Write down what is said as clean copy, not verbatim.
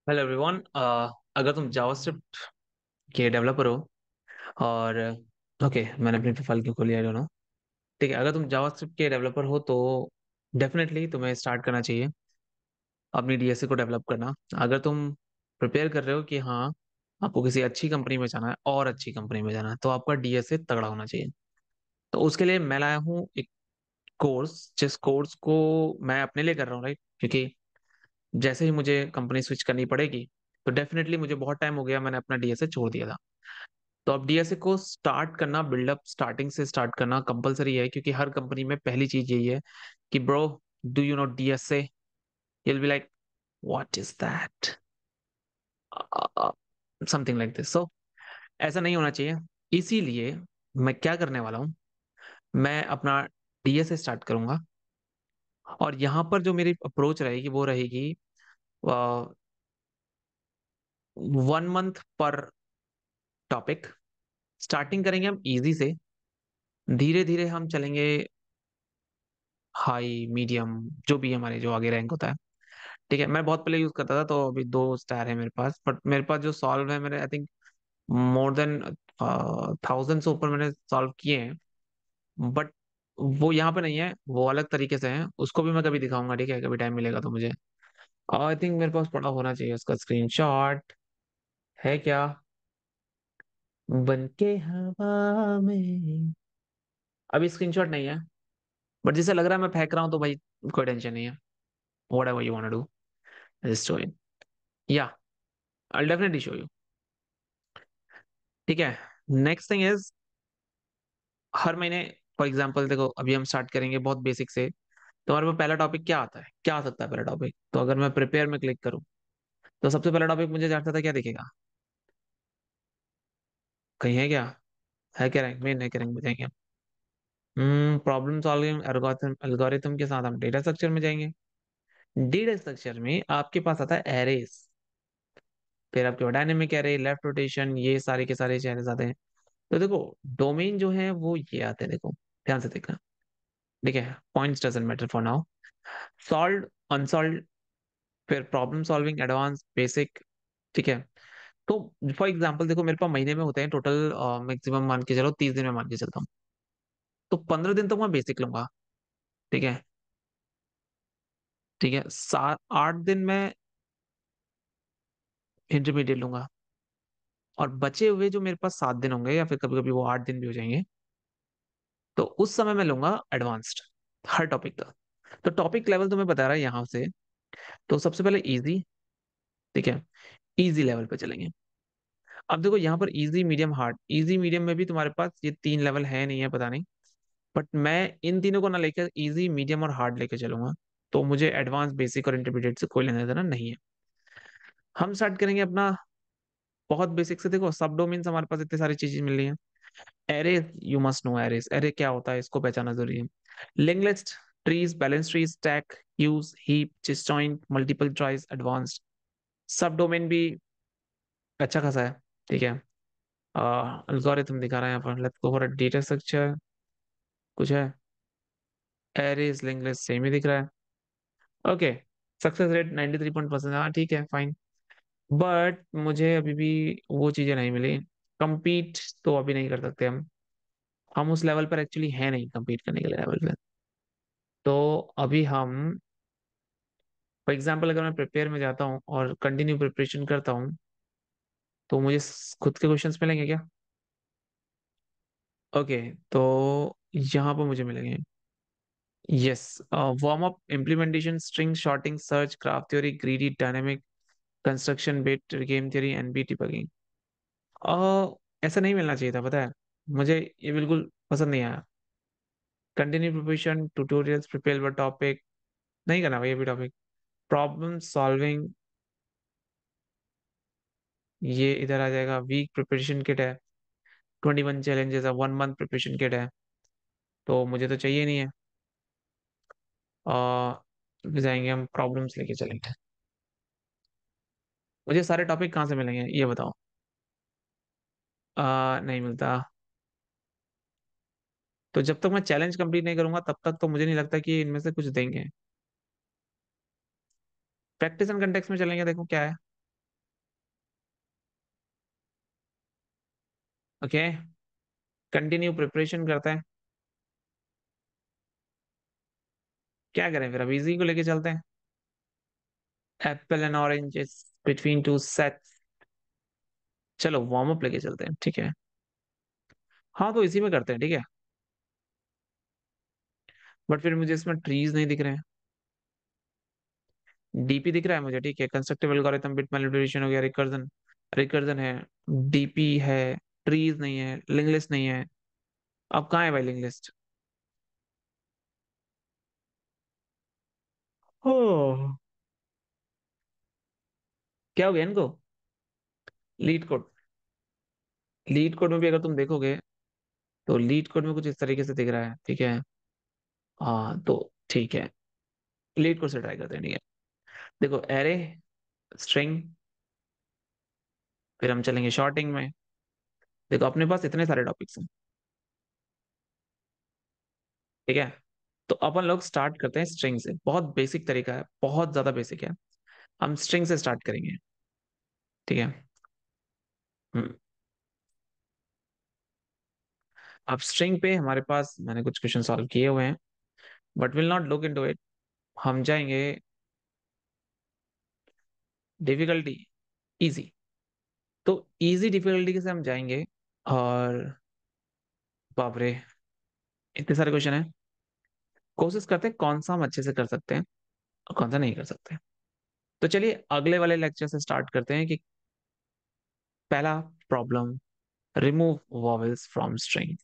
Hello everyone. अगर तुम JavaScript के डेवलपर हो और ओके, मैंने अपनी प्रोफाइल क्यों खोली, आई डोंट नो। ठीक है, अगर तुम जावास्क्रिप्ट के डेवलपर हो तो डेफिनेटली तुम्हें स्टार्ट करना चाहिए अपनी डीएसए को डेवलप करना। अगर तुम प्रिपेयर कर रहे हो कि हाँ, आपको किसी अच्छी कंपनी में जाना है और अच्छी कंपनी में जाना है, तो आपका डीएसए तगड़ा होना चाहिए। तो उसके लिए मैं लाया हूँ एक कोर्स, जिस कोर्स को मैं अपने लिए कर रहा हूँ, राइट? क्योंकि जैसे ही मुझे कंपनी स्विच करनी पड़ेगी, तो डेफिनेटली मुझे बहुत टाइम हो गया, मैंने अपना डीएसए छोड़ दिया था। तो अब डीएसए को स्टार्ट करना, बिल्डअप स्टार्टिंग से स्टार्ट करना कंपलसरी है, क्योंकि हर कंपनी में पहली चीज यही है कि bro, do you know DSA? you'll be like, what is that? Something like this. So ऐसा नहीं होना चाहिए। इसीलिए मैं क्या करने वाला हूँ, मैं अपना डीएसए स्टार्ट करूंगा। और यहाँ पर जो मेरी अप्रोच रहेगी वो रहेगी 1 मंथ पर टॉपिक। स्टार्टिंग करेंगे हम इजी से, धीरे धीरे हम चलेंगे हाई मीडियम, जो भी हमारे जो आगे रैंक होता है। ठीक है, मैं बहुत पहले यूज करता था, तो अभी 2 स्टार है मेरे पास, बट मेरे पास जो सॉल्व है, मेरे आई थिंक मोर देन 1000 से ऊपर मैंने सॉल्व किए हैं। बट वो यहाँ पे नहीं है, वो अलग तरीके से है, उसको भी मैं कभी दिखाऊंगा। ठीक है, कभी टाइम मिलेगा तो मुझे। आई थिंक मेरे पास पड़ा होना चाहिए उसका स्क्रीनशॉट। है क्या? बन के हवा में। अभी स्क्रीनशॉट नहीं है, बट जिसे लग रहा है मैं फेंक रहा हूँ, तो भाई कोई टेंशन नहीं है। Whatever you want to do, just do it. या आई डेफिनेटली शो यू। ठीक है। नेक्स्ट थिंग इज, हर महीने, फॉर एग्जाम्पल देखो, अभी हम स्टार्ट करेंगे बहुत बेसिक से। तुम्हारे पास पहला टॉपिक क्या आता है, क्या आ सकता है पहला टॉपिक? तो अगर मैं प्रिपेयर में क्लिक करूँ, तो सबसे पहला टॉपिक मुझे जानता था क्या दिखेगा? कहीं है क्या? है क्या? रैंक में नहीं, रैंक में जाएंगे। प्रॉब्लम सॉल्विंग एल्गोरिथम के साथ हम डेटा स्ट्रक्चर में जाएंगे। डेटा स्ट्रक्चर में आपके पास आता है एरेस, फिर आपके डायनेमिक एरे, लेफ्ट रोटेशन, ये सारे के सारे चेहरे आते हैं। तो देखो, डोमेन जो है वो ये आते हैं, देखो ध्यान से देखना। ठीक है, points doesn't matter for now. Solve, unsolve, फिर प्रॉब्लम सॉल्विंग, एडवांस, बेसिक। ठीक है। तो फॉर एग्जांपल देखो, मेरे पास महीने में होते हैं टोटल, मैक्सिमम मान के चलो 30 दिन में मान के चलता हूँ। तो 15 दिन तो मैं बेसिक लूंगा। ठीक है। ठीक है, 8 दिन में इंटरमीडिएट लूंगा। और बचे हुए जो मेरे पास 7 दिन होंगे, या फिर कभी कभी वो 8 दिन भी हो जाएंगे, तो उस समय मैं लूंगा एडवांस्ड, हर टॉपिक का। तो टॉपिक लेवल तुम्हें बता रहा है यहाँ से। तो सबसे पहले इजी। ठीक है, इजी लेवल पे चलेंगे। अब देखो यहाँ पर easy, medium, hard. Easy medium में भी तुम्हारे पास ये 3 लेवल है नहीं है, पता नहीं। बट मैं इन तीनों को ना लेकर इजी, मीडियम और हार्ड लेके चलूंगा। तो मुझे एडवांस, बेसिक और इंटरमीडिएट से कोई लेना देना नहीं है। हम स्टार्ट करेंगे अपना बहुत बेसिक से। देखो, सब डोमेन्स हमारे पास इतनी सारी चीजें मिल रही हैं। Array, you must know arrays. Array क्या होता है, इसको पहचाना जरूरी है। Link list, trees, balance trees, stack, queues, heap, disjoint, multiple choice, advanced. सब डोमेन भी अच्छा खासा है। ठीक है। एल्गोरिथम दिखा रहा है यहाँ पर, let's go for data structure. कुछ है? एरेस, लिंक लिस्ट सेम ही दिख रहा है। ओके। Success rate 93%। हाँ ठीक है, फाइन। बट मुझे अभी भी वो चीजें नहीं मिली। compete तो अभी नहीं कर सकते हम उस लेवल पर एक्चुअली है नहीं compete करने के लिए लेवल पे। तो अभी हम, फॉर एग्जाम्पल, अगर मैं प्रिपेयर में जाता हूँ और कंटिन्यू प्रिपरेशन करता हूँ, तो मुझे खुद के क्वेश्चंस मिलेंगे क्या? ओके। तो यहाँ पर मुझे मिलेंगे, yes, warm up, implementation, string sorting, search, graph theory, greedy, dynamic, construction, bit, game theory, NB debugging. ऐसा नहीं मिलना चाहिए था, पता है। मुझे ये बिल्कुल पसंद नहीं आया। Continue preparation, tutorials, prepare topic, नहीं करना भाई ये भी टॉपिक। प्रॉब्लम सॉल्विंग, ये इधर आ जाएगा। वीक प्रिपरेशन किट है, 21 चैलेंजेस है, 1 मंथ प्रिपरेशन किट है, तो मुझे तो चाहिए नहीं है। जाएंगे हम, प्रॉब्लम्स लेके चलेंगे। मुझे सारे टॉपिक कहाँ से मिलेंगे ये बताओ? नहीं मिलता। तो जब तक मैं चैलेंज कंप्लीट नहीं करूंगा, तब तक तो मुझे नहीं लगता कि इनमें से कुछ देंगे। प्रैक्टिस एंड कंटेक्स्ट में चलेंगे, देखो क्या है। ओके, कंटिन्यू प्रिपरेशन करते हैं। क्या करें फिर, अब इजी को लेके चलते हैं। Apple and oranges between two sets. चलो वार्म अप लेके चलते हैं, ठीक है। हाँ तो इसी में करते हैं, ठीक है। बट फिर मुझे इसमें ट्रीज नहीं दिख रहे हैं। डीपी दिख रहा है मुझे, ठीक है। कंस्ट्रक्टिव एल्गोरिथम, बिट मैनिपुलेशन हो गया, रिकर्जन, रिकर्जन है, डीपी है, ट्रीज नहीं है, लिंक लिस्ट नहीं है। अब कहाँ है भाई लिंक लिस्ट? हो, क्या हो गया इनको? लीड कोड, लीड कोड में भी अगर तुम देखोगे तो लीड कोड में कुछ इस तरीके से दिख रहा है, ठीक है। हाँ तो ठीक है, लीड कोड से ट्राई करते हैं, ठीक है। देखो एरे, स्ट्रिंग, फिर हम चलेंगे शॉर्टिंग में। देखो अपने पास इतने सारे टॉपिक्स हैं, ठीक है। तो अपन लोग स्टार्ट करते हैं स्ट्रिंग से। बहुत बेसिक तरीका है, बहुत ज्यादा बेसिक है। हम स्ट्रिंग से स्टार्ट करेंगे, ठीक है। हम्म। अब स्ट्रिंग पे हमारे पास मैंने कुछ क्वेश्चन सॉल्व किए हुए हैं, but will not look into it. हम जाएंगे डिफिकल्टी, इजी। तो इजी डिफिकल्टी से हम जाएंगे। और बाप रे, इतने सारे क्वेश्चन हैं। कोशिश करते हैं कौन सा हम अच्छे से कर सकते हैं और कौन सा नहीं कर सकते। तो चलिए अगले वाले लेक्चर से स्टार्ट करते हैं कि पहला problem, remove vowels from string.